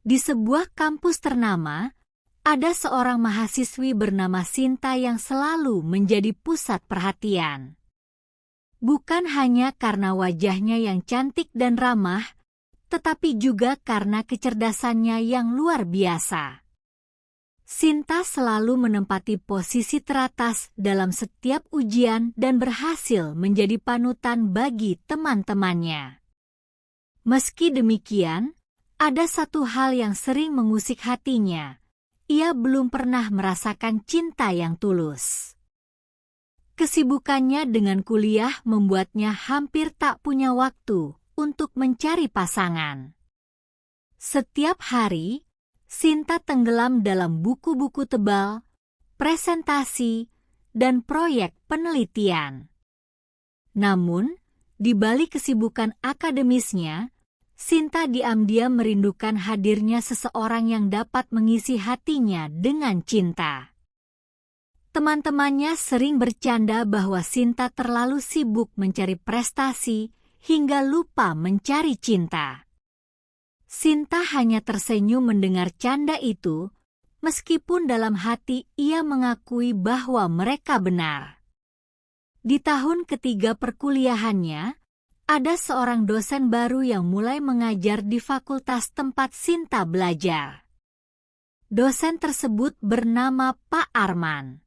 Di sebuah kampus ternama, ada seorang mahasiswi bernama Sinta yang selalu menjadi pusat perhatian. Bukan hanya karena wajahnya yang cantik dan ramah, tetapi juga karena kecerdasannya yang luar biasa. Sinta selalu menempati posisi teratas dalam setiap ujian dan berhasil menjadi panutan bagi teman-temannya. Meski demikian, ada satu hal yang sering mengusik hatinya. Ia belum pernah merasakan cinta yang tulus. Kesibukannya dengan kuliah membuatnya hampir tak punya waktu untuk mencari pasangan. Setiap hari, Sinta tenggelam dalam buku-buku tebal, presentasi, dan proyek penelitian. Namun, di balik kesibukan akademisnya, Sinta diam-diam merindukan hadirnya seseorang yang dapat mengisi hatinya dengan cinta. Teman-temannya sering bercanda bahwa Sinta terlalu sibuk mencari prestasi hingga lupa mencari cinta. Sinta hanya tersenyum mendengar canda itu, meskipun dalam hati ia mengakui bahwa mereka benar. Di tahun ketiga perkuliahannya, ada seorang dosen baru yang mulai mengajar di fakultas tempat Sinta belajar. Dosen tersebut bernama Pak Arman.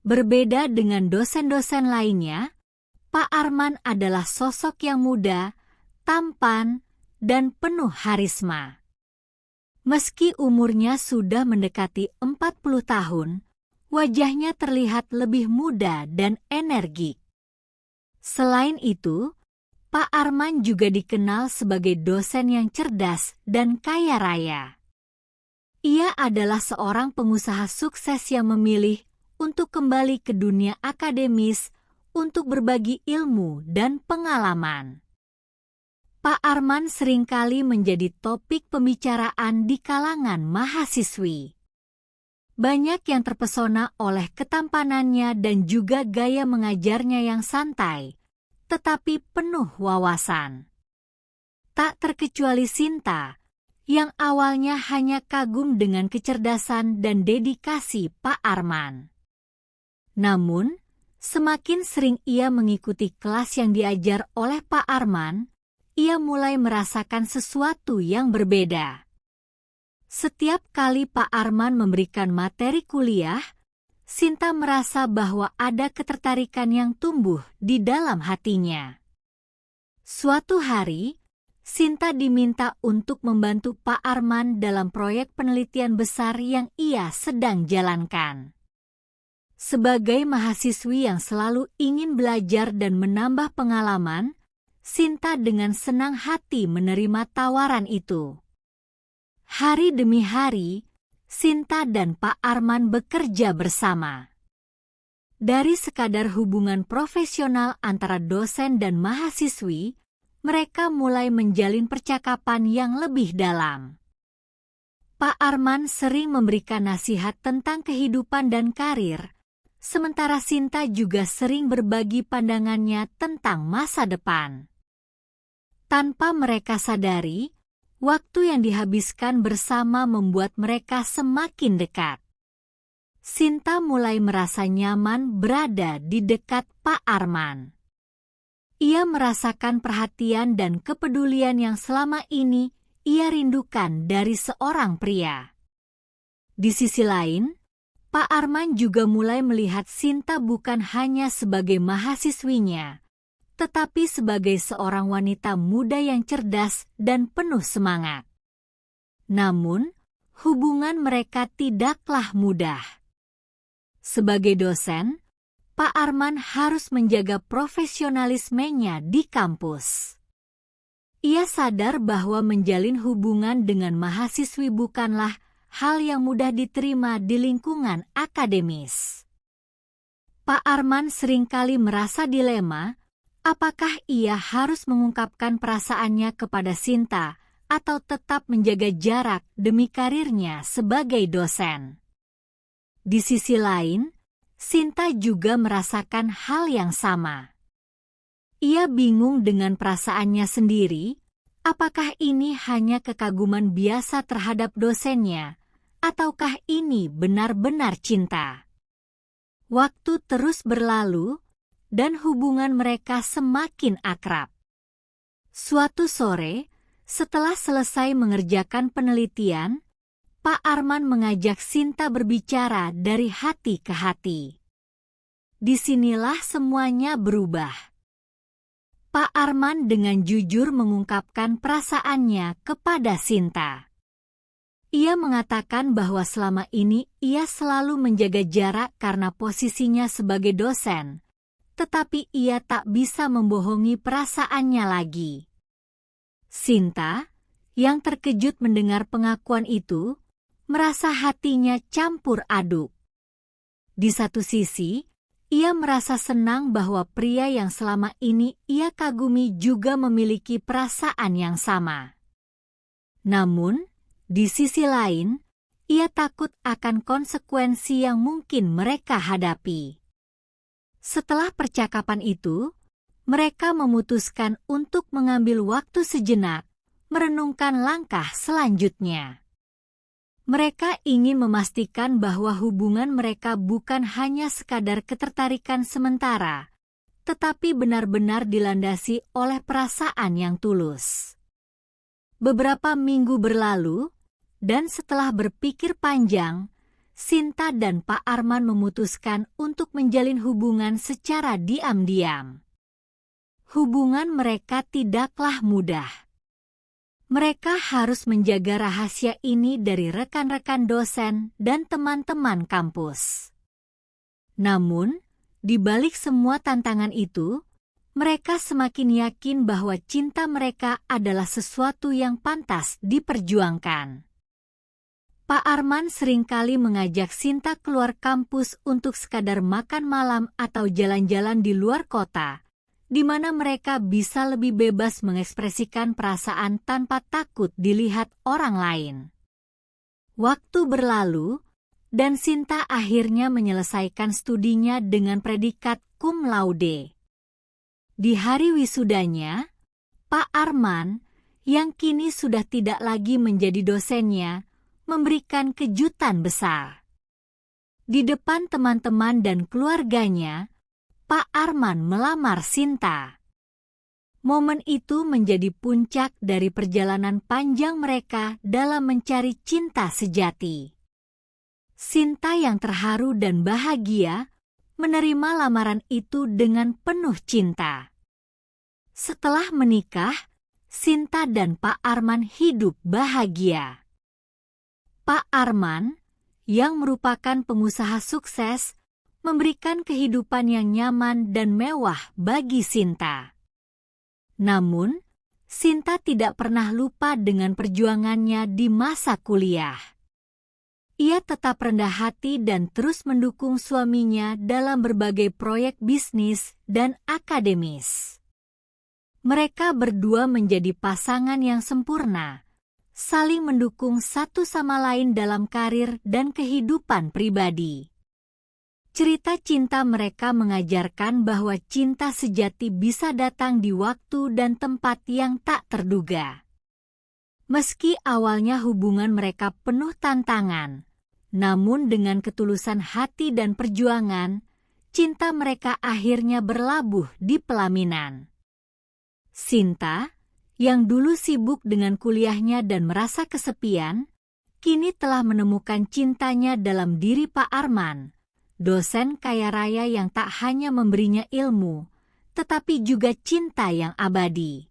Berbeda dengan dosen-dosen lainnya, Pak Arman adalah sosok yang muda, tampan, dan penuh harisma. Meski umurnya sudah mendekati 40 tahun, wajahnya terlihat lebih muda dan energik. Selain itu, Pak Arman juga dikenal sebagai dosen yang cerdas dan kaya raya. Ia adalah seorang pengusaha sukses yang memilih untuk kembali ke dunia akademis untuk berbagi ilmu dan pengalaman. Pak Arman seringkali menjadi topik pembicaraan di kalangan mahasiswi. Banyak yang terpesona oleh ketampanannya dan juga gaya mengajarnya yang santai, tetapi penuh wawasan. Tak terkecuali Sinta, yang awalnya hanya kagum dengan kecerdasan dan dedikasi Pak Arman. Namun, semakin sering ia mengikuti kelas yang diajar oleh Pak Arman, ia mulai merasakan sesuatu yang berbeda. Setiap kali Pak Arman memberikan materi kuliah, Sinta merasa bahwa ada ketertarikan yang tumbuh di dalam hatinya. Suatu hari, Sinta diminta untuk membantu Pak Arman dalam proyek penelitian besar yang ia sedang jalankan. Sebagai mahasiswi yang selalu ingin belajar dan menambah pengalaman, Sinta dengan senang hati menerima tawaran itu. Hari demi hari, Sinta dan Pak Arman bekerja bersama. Dari sekadar hubungan profesional antara dosen dan mahasiswi, mereka mulai menjalin percakapan yang lebih dalam. Pak Arman sering memberikan nasihat tentang kehidupan dan karir, sementara Sinta juga sering berbagi pandangannya tentang masa depan. Tanpa mereka sadari, waktu yang dihabiskan bersama membuat mereka semakin dekat. Sinta mulai merasa nyaman berada di dekat Pak Arman. Ia merasakan perhatian dan kepedulian yang selama ini ia rindukan dari seorang pria. Di sisi lain, Pak Arman juga mulai melihat Sinta bukan hanya sebagai mahasiswinya, tetapi sebagai seorang wanita muda yang cerdas dan penuh semangat. Namun, hubungan mereka tidaklah mudah. Sebagai dosen, Pak Arman harus menjaga profesionalismenya di kampus. Ia sadar bahwa menjalin hubungan dengan mahasiswi bukanlah hal yang mudah diterima di lingkungan akademis. Pak Arman seringkali merasa dilema, apakah ia harus mengungkapkan perasaannya kepada Sinta atau tetap menjaga jarak demi karirnya sebagai dosen. Di sisi lain, Sinta juga merasakan hal yang sama. Ia bingung dengan perasaannya sendiri, Apakah ini hanya kekaguman biasa terhadap dosennya, ataukah ini benar-benar cinta? Waktu terus berlalu, dan hubungan mereka semakin akrab. Suatu sore, setelah selesai mengerjakan penelitian, Pak Arman mengajak Sinta berbicara dari hati ke hati. Disinilah semuanya berubah. Pak Arman dengan jujur mengungkapkan perasaannya kepada Sinta. Ia mengatakan bahwa selama ini ia selalu menjaga jarak karena posisinya sebagai dosen, tetapi ia tak bisa membohongi perasaannya lagi. Sinta, yang terkejut mendengar pengakuan itu, merasa hatinya campur aduk. Di satu sisi, ia merasa senang bahwa pria yang selama ini ia kagumi juga memiliki perasaan yang sama. Namun, di sisi lain, ia takut akan konsekuensi yang mungkin mereka hadapi. Setelah percakapan itu, mereka memutuskan untuk mengambil waktu sejenak, merenungkan langkah selanjutnya. Mereka ingin memastikan bahwa hubungan mereka bukan hanya sekadar ketertarikan sementara, tetapi benar-benar dilandasi oleh perasaan yang tulus. Beberapa minggu berlalu, dan setelah berpikir panjang, Sinta dan Pak Arman memutuskan untuk menjalin hubungan secara diam-diam. Hubungan mereka tidaklah mudah. Mereka harus menjaga rahasia ini dari rekan-rekan dosen dan teman-teman kampus. Namun, di balik semua tantangan itu, mereka semakin yakin bahwa cinta mereka adalah sesuatu yang pantas diperjuangkan. Pak Arman seringkali mengajak Sinta keluar kampus untuk sekadar makan malam atau jalan-jalan di luar kota, di mana mereka bisa lebih bebas mengekspresikan perasaan tanpa takut dilihat orang lain. Waktu berlalu, dan Sinta akhirnya menyelesaikan studinya dengan predikat cum laude. Di hari wisudanya, Pak Arman, yang kini sudah tidak lagi menjadi dosennya, memberikan kejutan besar. Di depan teman-teman dan keluarganya, Pak Arman melamar Sinta. Momen itu menjadi puncak dari perjalanan panjang mereka dalam mencari cinta sejati. Sinta yang terharu dan bahagia menerima lamaran itu dengan penuh cinta. Setelah menikah, Sinta dan Pak Arman hidup bahagia. Pak Arman, yang merupakan pengusaha sukses, memberikan kehidupan yang nyaman dan mewah bagi Sinta. Namun, Sinta tidak pernah lupa dengan perjuangannya di masa kuliah. Ia tetap rendah hati dan terus mendukung suaminya dalam berbagai proyek bisnis dan akademis. Mereka berdua menjadi pasangan yang sempurna, saling mendukung satu sama lain dalam karir dan kehidupan pribadi. Cerita cinta mereka mengajarkan bahwa cinta sejati bisa datang di waktu dan tempat yang tak terduga. Meski awalnya hubungan mereka penuh tantangan, namun dengan ketulusan hati dan perjuangan, cinta mereka akhirnya berlabuh di pelaminan. Sinta, yang dulu sibuk dengan kuliahnya dan merasa kesepian, kini telah menemukan cintanya dalam diri Pak Arman, dosen kaya raya yang tak hanya memberinya ilmu, tetapi juga cinta yang abadi.